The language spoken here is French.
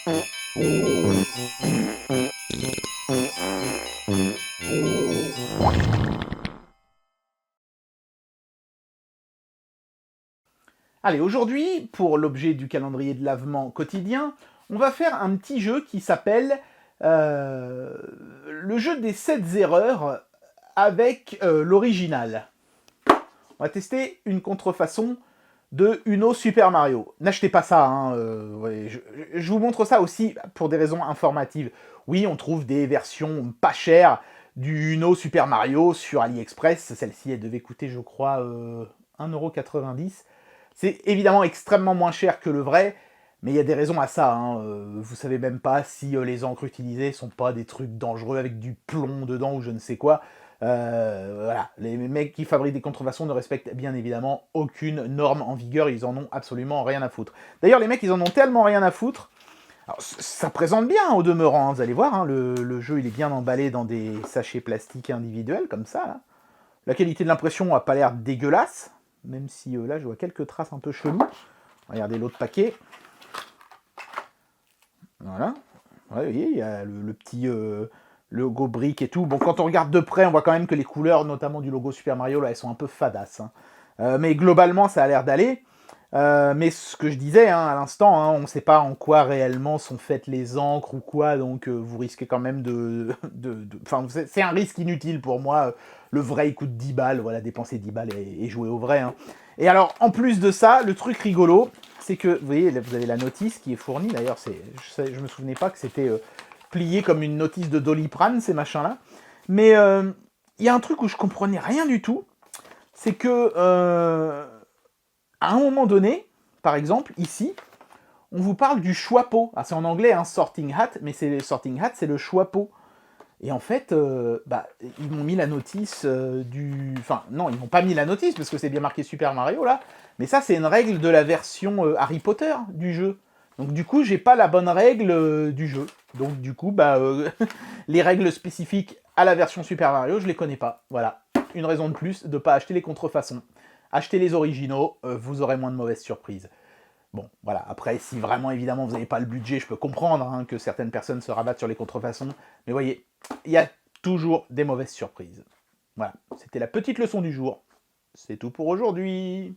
Allez, aujourd'hui, pour l'objet du calendrier de lavement quotidien, on va faire un petit jeu qui s'appelle le jeu des 7 erreurs avec l'original. On va tester une contrefaçon de Uno Super Mario. N'achetez pas ça, hein, ouais, je vous montre ça aussi pour des raisons informatives. Oui, on trouve des versions pas chères du Uno Super Mario sur AliExpress. Celle-ci, elle devait coûter, je crois, 1,90 €. C'est évidemment extrêmement moins cher que le vrai, mais il y a des raisons à ça. Hein. Vous savez même pas si les encres utilisées sont pas des trucs dangereux avec du plomb dedans ou je ne sais quoi. Voilà, les mecs qui fabriquent des contrefaçons ne respectent bien évidemment aucune norme en vigueur, ils en ont absolument rien à foutre. D'ailleurs, les mecs, ils en ont tellement rien à foutre. Alors, ça présente bien au demeurant, hein, vous allez voir, hein, le jeu il est bien emballé dans des sachets plastiques individuels comme ça. Là. La qualité de l'impression a pas l'air dégueulasse, même si là je vois quelques traces un peu cheloues. Regardez l'autre paquet. Voilà. Ouais, vous voyez, il y a le petit logo brique et tout. Bon, quand on regarde de près, on voit quand même que les couleurs, notamment du logo Super Mario, là, elles sont un peu fadasses. Hein. Mais globalement, ça a l'air d'aller. Mais ce que je disais hein, à l'instant, hein, on ne sait pas en quoi réellement sont faites les encres ou quoi, donc vous risquez quand même Enfin, c'est un risque inutile pour moi. Le vrai, il coûte 10 balles, voilà, dépenser 10 balles et jouer au vrai. Hein. Et alors, en plus de ça, le truc rigolo, c'est que, vous voyez, là, vous avez la notice qui est fournie, d'ailleurs, je me souvenais pas que c'était plié comme une notice de Doliprane, ces machins-là. Mais il y a un truc où je comprenais rien du tout, c'est que à un moment donné, par exemple, ici, on vous parle du choix-pot. Ah, c'est en anglais, hein, sorting hat, mais c'est sorting hat, c'est le choix-pot. Et en fait, ils m'ont mis la notice du... Enfin, non, ils m'ont pas mis la notice, parce que c'est bien marqué Super Mario, là. Mais ça, c'est une règle de la version Harry Potter du jeu. Donc du coup, j'ai pas la bonne règle du jeu. Donc du coup, les règles spécifiques à la version Super Mario, je les connais pas. Voilà. Une raison de plus de pas acheter les contrefaçons. Achetez les originaux, vous aurez moins de mauvaises surprises. Bon, voilà. Après, si vraiment, évidemment, vous n'avez pas le budget, je peux comprendre hein, que certaines personnes se rabattent sur les contrefaçons. Mais voyez, il y a toujours des mauvaises surprises. Voilà, c'était la petite leçon du jour. C'est tout pour aujourd'hui.